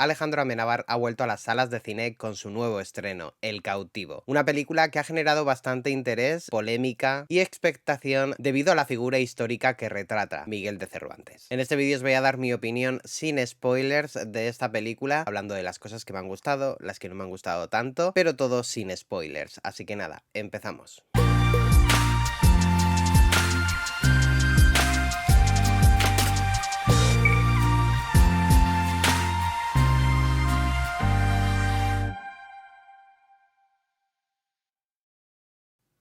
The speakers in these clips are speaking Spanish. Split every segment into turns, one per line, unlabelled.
Alejandro Amenábar ha vuelto a las salas de cine con su nuevo estreno, El cautivo, una película que ha generado bastante interés, polémica y expectación debido a la figura histórica que retrata Miguel de Cervantes. En este vídeo os voy a dar mi opinión sin spoilers de esta película, hablando de las cosas que me han gustado, las que no me han gustado tanto, pero todo sin spoilers, así que nada, empezamos.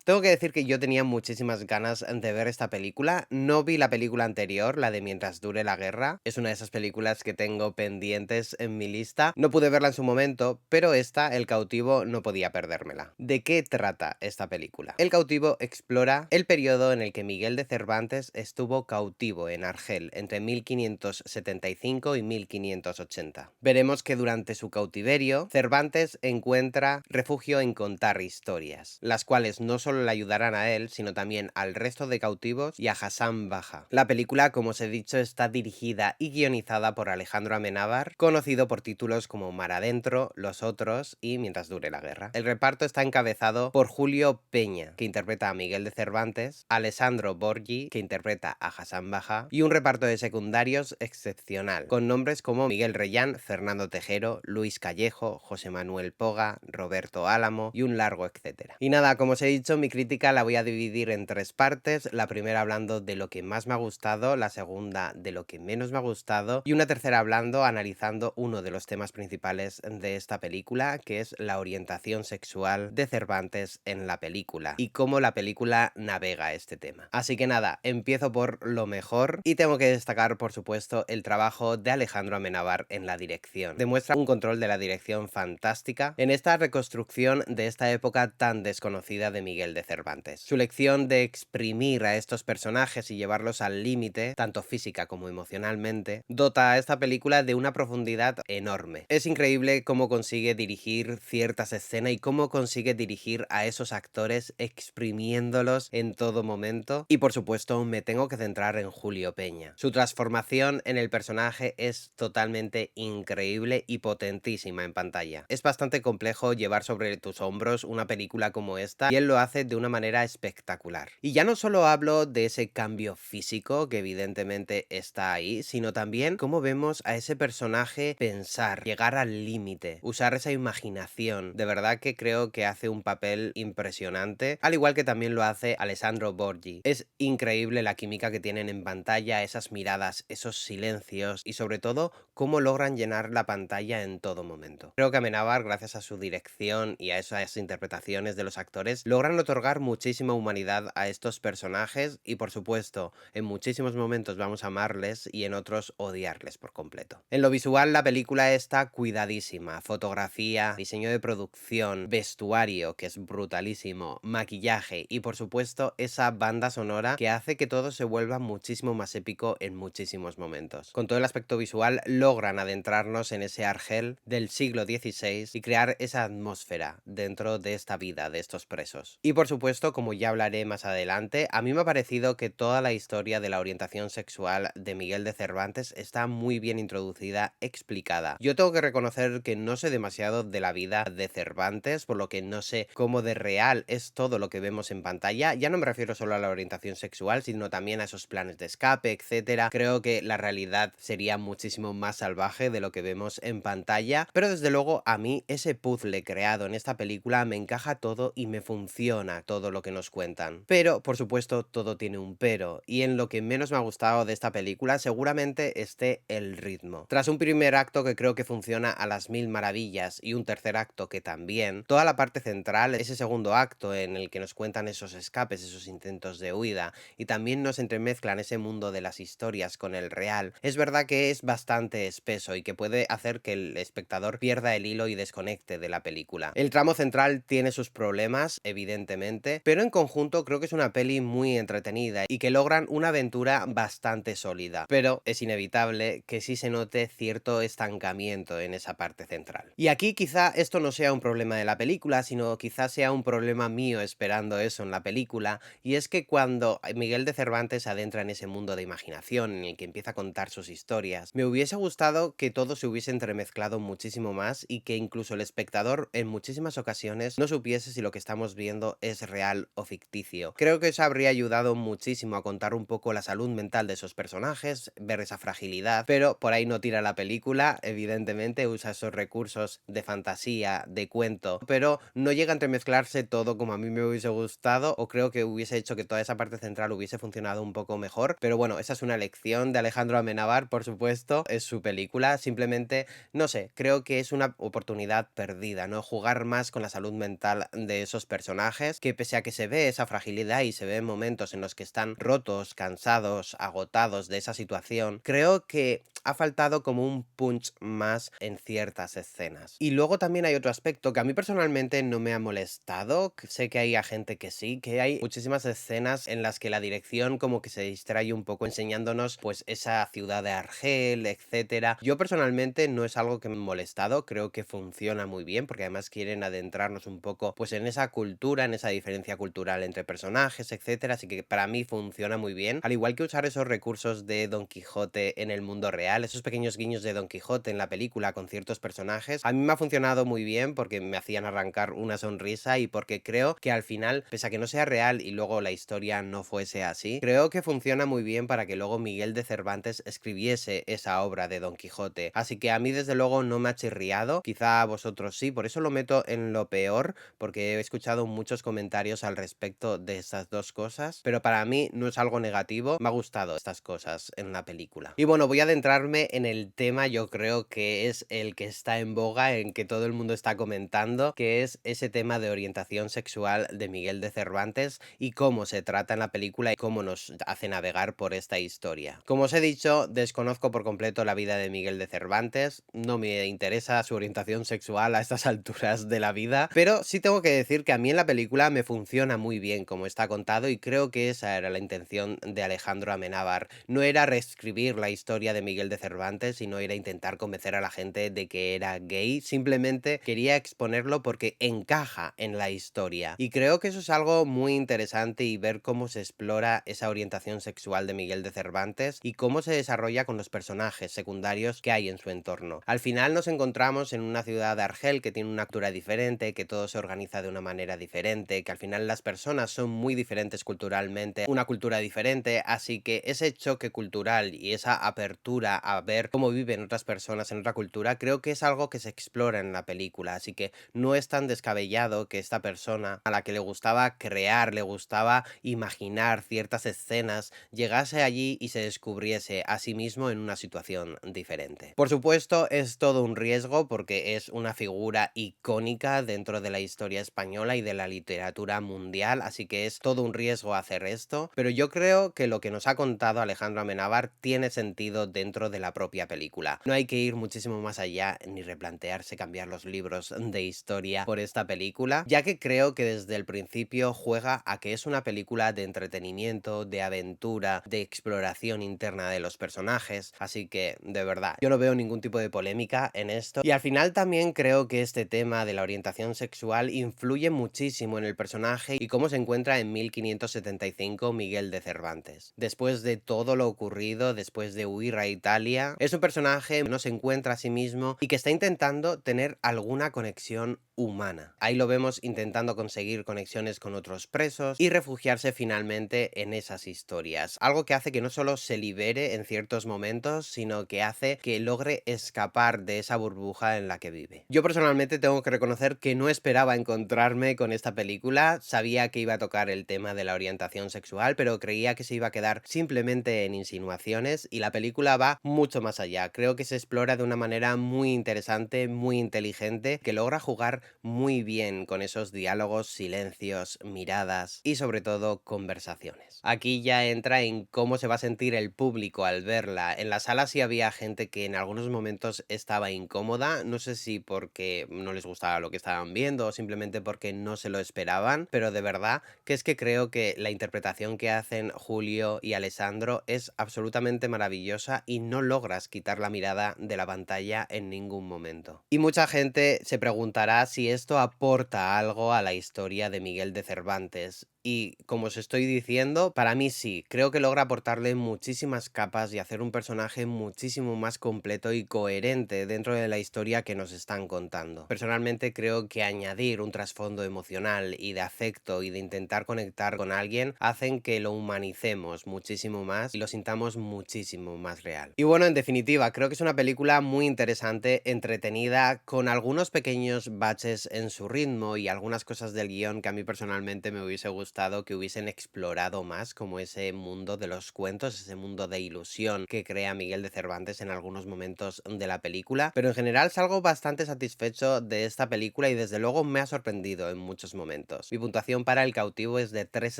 Tengo que decir que yo tenía muchísimas ganas de ver esta película. No vi la película anterior, la de Mientras dure la guerra. Es una de esas películas que tengo pendientes en mi lista. No pude verla en su momento, pero esta, El cautivo, no podía perdérmela. ¿De qué trata esta película? El cautivo explora el periodo en el que Miguel de Cervantes estuvo cautivo en Argel entre 1575 y 1580. Veremos que durante su cautiverio, Cervantes encuentra refugio en contar historias, las cuales no solo le ayudarán a él, sino también al resto de cautivos y a Hassan Baja. La película, como os he dicho, está dirigida y guionizada por Alejandro Amenábar, conocido por títulos como Mar Adentro, Los Otros y Mientras dure la guerra. El reparto está encabezado por Julio Peña, que interpreta a Miguel de Cervantes, Alessandro Borghi, que interpreta a Hassan Baja, y un reparto de secundarios excepcional, con nombres como Miguel Reyán, Fernando Tejero, Luis Callejo, José Manuel Poga, Roberto Álamo y un largo etcétera. Y nada, como os he dicho, mi crítica la voy a dividir en tres partes, la primera hablando de lo que más me ha gustado, la segunda de lo que menos me ha gustado y una tercera hablando, analizando uno de los temas principales de esta película, que es la orientación sexual de Cervantes en la película y cómo la película navega este tema. Así que nada, empiezo por lo mejor y tengo que destacar, por supuesto, el trabajo de Alejandro Amenábar en la dirección. Demuestra un control de la dirección fantástica en esta reconstrucción de esta época tan desconocida de Miguel de Cervantes. Su lección de exprimir a estos personajes y llevarlos al límite, tanto física como emocionalmente, dota a esta película de una profundidad enorme. Es increíble cómo consigue dirigir ciertas escenas y cómo consigue dirigir a esos actores exprimiéndolos en todo momento. Y por supuesto me tengo que centrar en Julio Peña. Su transformación en el personaje es totalmente increíble y potentísima en pantalla. Es bastante complejo llevar sobre tus hombros una película como esta y él lo hace de una manera espectacular. Y ya no solo hablo de ese cambio físico que evidentemente está ahí, sino también cómo vemos a ese personaje pensar, llegar al límite, usar esa imaginación. De verdad que creo que hace un papel impresionante, al igual que también lo hace Alessandro Borghi. Es increíble la química que tienen en pantalla, esas miradas, esos silencios y sobre todo cómo logran llenar la pantalla en todo momento. Creo que Amenábar, gracias a su dirección y a esas interpretaciones de los actores, logran otorgar muchísima humanidad a estos personajes y por supuesto en muchísimos momentos vamos a amarles y en otros odiarles por completo. En lo visual la película está cuidadísima, fotografía, diseño de producción, vestuario que es brutalísimo, maquillaje y por supuesto esa banda sonora que hace que todo se vuelva muchísimo más épico en muchísimos momentos. Con todo el aspecto visual logran adentrarnos en ese Argel del siglo XVI y crear esa atmósfera dentro de esta vida de estos presos. Y por supuesto, como ya hablaré más adelante, a mí me ha parecido que toda la historia de la orientación sexual de Miguel de Cervantes está muy bien introducida, explicada. Yo tengo que reconocer que no sé demasiado de la vida de Cervantes, por lo que no sé cómo de real es todo lo que vemos en pantalla. Ya no me refiero solo a la orientación sexual, sino también a esos planes de escape, etcétera. Creo que la realidad sería muchísimo más salvaje de lo que vemos en pantalla, pero desde luego a mí ese puzzle creado en esta película me encaja todo y me funciona todo lo que nos cuentan. Pero, por supuesto, todo tiene un pero, y en lo que menos me ha gustado de esta película seguramente esté el ritmo. Tras un primer acto que creo que funciona a las mil maravillas y un tercer acto que también, toda la parte central, ese segundo acto en el que nos cuentan esos escapes, esos intentos de huida, y también nos entremezclan ese mundo de las historias con el real, es verdad que es bastante espeso y que puede hacer que el espectador pierda el hilo y desconecte de la película. El tramo central tiene sus problemas, evidentemente, constantemente, pero en conjunto creo que es una peli muy entretenida y que logran una aventura bastante sólida, pero es inevitable que sí se note cierto estancamiento en esa parte central. Y aquí quizá esto no sea un problema de la película, sino quizá sea un problema mío esperando eso en la película, y es que cuando Miguel de Cervantes se adentra en ese mundo de imaginación en el que empieza a contar sus historias, me hubiese gustado que todo se hubiese entremezclado muchísimo más y que incluso el espectador en muchísimas ocasiones no supiese si lo que estamos viendo es real o ficticio. Creo que eso habría ayudado muchísimo a contar un poco la salud mental de esos personajes, ver esa fragilidad, pero por ahí no tira la película, evidentemente usa esos recursos de fantasía, de cuento, pero no llega a entremezclarse todo como a mí me hubiese gustado, o creo que hubiese hecho que toda esa parte central hubiese funcionado un poco mejor, pero bueno, esa es una elección de Alejandro Amenábar, por supuesto, es su película, simplemente, no sé, creo que es una oportunidad perdida, ¿no? Jugar más con la salud mental de esos personajes, que pese a que se ve esa fragilidad y se ven momentos en los que están rotos, cansados, agotados de esa situación, creo que ha faltado como un punch más en ciertas escenas. Y luego también hay otro aspecto que a mí personalmente no me ha molestado, que sé que hay a gente que sí, que hay muchísimas escenas en las que la dirección como que se distrae un poco enseñándonos pues esa ciudad de Argel, etcétera. Yo personalmente no es algo que me ha molestado, creo que funciona muy bien porque además quieren adentrarnos un poco pues en esa cultura, en esa diferencia cultural entre personajes, etcétera, así que para mí funciona muy bien. Al igual que usar esos recursos de Don Quijote en el mundo real, esos pequeños guiños de Don Quijote en la película con ciertos personajes, a mí me ha funcionado muy bien porque me hacían arrancar una sonrisa y porque creo que al final, pese a que no sea real y luego la historia no fuese así, creo que funciona muy bien para que luego Miguel de Cervantes escribiese esa obra de Don Quijote. Así que a mí desde luego no me ha chirriado, quizá a vosotros sí, por eso lo meto en lo peor, porque he escuchado muchos comentarios al respecto de estas dos cosas, pero para mí no es algo negativo, me ha gustado estas cosas en la película. Y bueno, voy a adentrarme en el tema, yo creo que es el que está en boga, en que todo el mundo está comentando, que es ese tema de orientación sexual de Miguel de Cervantes y cómo se trata en la película y cómo nos hace navegar por esta historia. Como os he dicho, desconozco por completo la vida de Miguel de Cervantes, no me interesa su orientación sexual a estas alturas de la vida, pero sí tengo que decir que a mí en la película me funciona muy bien como está contado y creo que esa era la intención de Alejandro Amenábar. No era reescribir la historia de Miguel de Cervantes, sino era intentar convencer a la gente de que era gay, simplemente quería exponerlo porque encaja en la historia. Y creo que eso es algo muy interesante y ver cómo se explora esa orientación sexual de Miguel de Cervantes y cómo se desarrolla con los personajes secundarios que hay en su entorno. Al final nos encontramos en una ciudad de Argel que tiene una cultura diferente, que todo se organiza de una manera diferente, que al final las personas son muy diferentes culturalmente, una cultura diferente, así que ese choque cultural y esa apertura a ver cómo viven otras personas en otra cultura, creo que es algo que se explora en la película, así que no es tan descabellado que esta persona a la que le gustaba crear, le gustaba imaginar ciertas escenas, llegase allí y se descubriese a sí mismo en una situación diferente. Por supuesto, es todo un riesgo porque es una figura icónica dentro de la historia española y de la literatura mundial, así que es todo un riesgo hacer esto, pero yo creo que lo que nos ha contado Alejandro Amenábar tiene sentido dentro de la propia película. No hay que ir muchísimo más allá ni replantearse cambiar los libros de historia por esta película, ya que creo que desde el principio juega a que es una película de entretenimiento, de aventura, de exploración interna de los personajes, así que de verdad yo no veo ningún tipo de polémica en esto y al final también creo que este tema de la orientación sexual influye muchísimo en el personaje y cómo se encuentra en 1575 Miguel de Cervantes. Después de todo lo ocurrido, después de huir a Italia, es un personaje que no se encuentra a sí mismo y que está intentando tener alguna conexión humana. Ahí lo vemos intentando conseguir conexiones con otros presos y refugiarse finalmente en esas historias. Algo que hace que no solo se libere en ciertos momentos, sino que hace que logre escapar de esa burbuja en la que vive. Yo personalmente tengo que reconocer que no esperaba encontrarme con esta película, sabía que iba a tocar el tema de la orientación sexual, pero creía que se iba a quedar simplemente en insinuaciones y la película va mucho más allá. Creo que se explora de una manera muy interesante, muy inteligente, que logra jugar muy bien con esos diálogos, silencios, miradas y sobre todo conversaciones. Aquí ya entra en cómo se va a sentir el público al verla. En la sala sí había gente que en algunos momentos estaba incómoda, no sé si porque no les gustaba lo que estaban viendo o simplemente porque no se lo esperaban, esperaban, pero de verdad que es que creo que la interpretación que hacen Julio y Alessandro es absolutamente maravillosa y no logras quitar la mirada de la pantalla en ningún momento. Y mucha gente se preguntará si esto aporta algo a la historia de Miguel de Cervantes. Y como os estoy diciendo, para mí sí, creo que logra aportarle muchísimas capas y hacer un personaje muchísimo más completo y coherente dentro de la historia que nos están contando. Personalmente creo que añadir un trasfondo emocional y de afecto y de intentar conectar con alguien hacen que lo humanicemos muchísimo más y lo sintamos muchísimo más real. Y bueno, en definitiva, creo que es una película muy interesante, entretenida, con algunos pequeños baches en su ritmo y algunas cosas del guión que a mí personalmente me hubiese gustado que hubiesen explorado más, como ese mundo de los cuentos, ese mundo de ilusión que crea Miguel de Cervantes en algunos momentos de la película, pero en general salgo bastante satisfecho de esta película y desde luego me ha sorprendido en muchos momentos. Mi puntuación para El Cautivo es de 3,5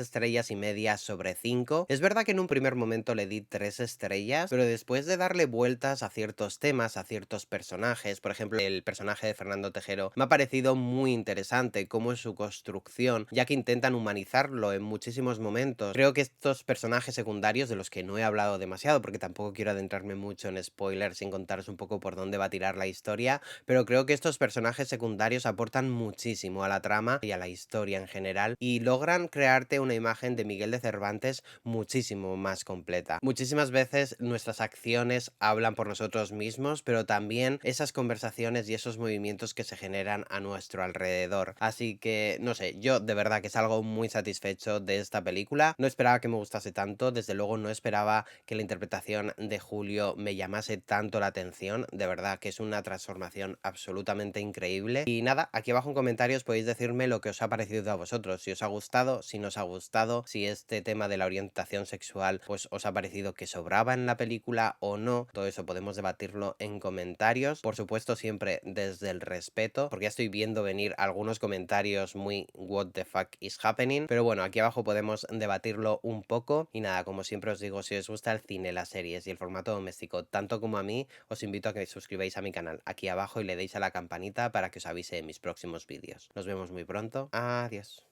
estrellas sobre 5. Es verdad que en un primer momento le di 3 estrellas, pero después de darle vueltas a ciertos temas, a ciertos personajes, por ejemplo el personaje de Fernando Tejero, me ha parecido muy interesante cómo es su construcción, ya que intentan humanizarlo en muchísimos momentos. Creo que estos personajes secundarios, de los que no he hablado demasiado, porque tampoco quiero adentrarme mucho en spoilers sin contaros un poco por dónde va a tirar la historia, pero creo que estos personajes secundarios aportan muchísimo a la trama y a la historia en general y logran crearte una imagen de Miguel de Cervantes muchísimo más completa. Muchísimas veces nuestras acciones hablan por nosotros mismos, pero también esas conversaciones y esos movimientos que se generan a nuestro alrededor. Así que, no sé, yo de verdad que salgo muy satisfecho de esta película. No esperaba que me gustase tanto, desde luego no esperaba que la interpretación de Julio me llamase tanto la atención, de verdad que es una transformación absolutamente increíble. Y nada, aquí abajo en comentarios podéis decirme lo que os ha parecido a vosotros, si os ha gustado, si no os ha gustado, si este tema de la orientación sexual pues os ha parecido que sobraba en la película o no. Todo eso podemos debatirlo en comentarios, por supuesto siempre desde el respeto, porque ya estoy viendo venir algunos comentarios muy what the fuck is happening, pero bueno, aquí abajo podemos debatirlo un poco. Y nada, como siempre os digo, si os gusta el cine, las series y el formato doméstico tanto como a mí, os invito a que suscribáis a mi canal aquí abajo y le deis a la campanita para que os avise de mis próximos vídeos. Nos vemos muy pronto. Adiós.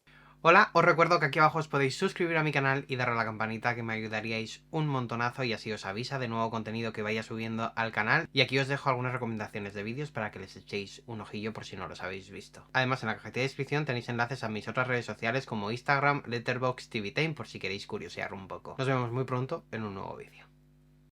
Hola, os recuerdo que aquí abajo os podéis suscribir a mi canal y darle a la campanita, que me ayudaríais un montonazo y así os avisa de nuevo contenido que vaya subiendo al canal. Y aquí os dejo algunas recomendaciones de vídeos para que les echéis un ojillo por si no los habéis visto. Además, en la cajita de descripción tenéis enlaces a mis otras redes sociales como Instagram, Letterboxd, TVTime, por si queréis curiosear un poco. Nos vemos muy pronto en un nuevo vídeo.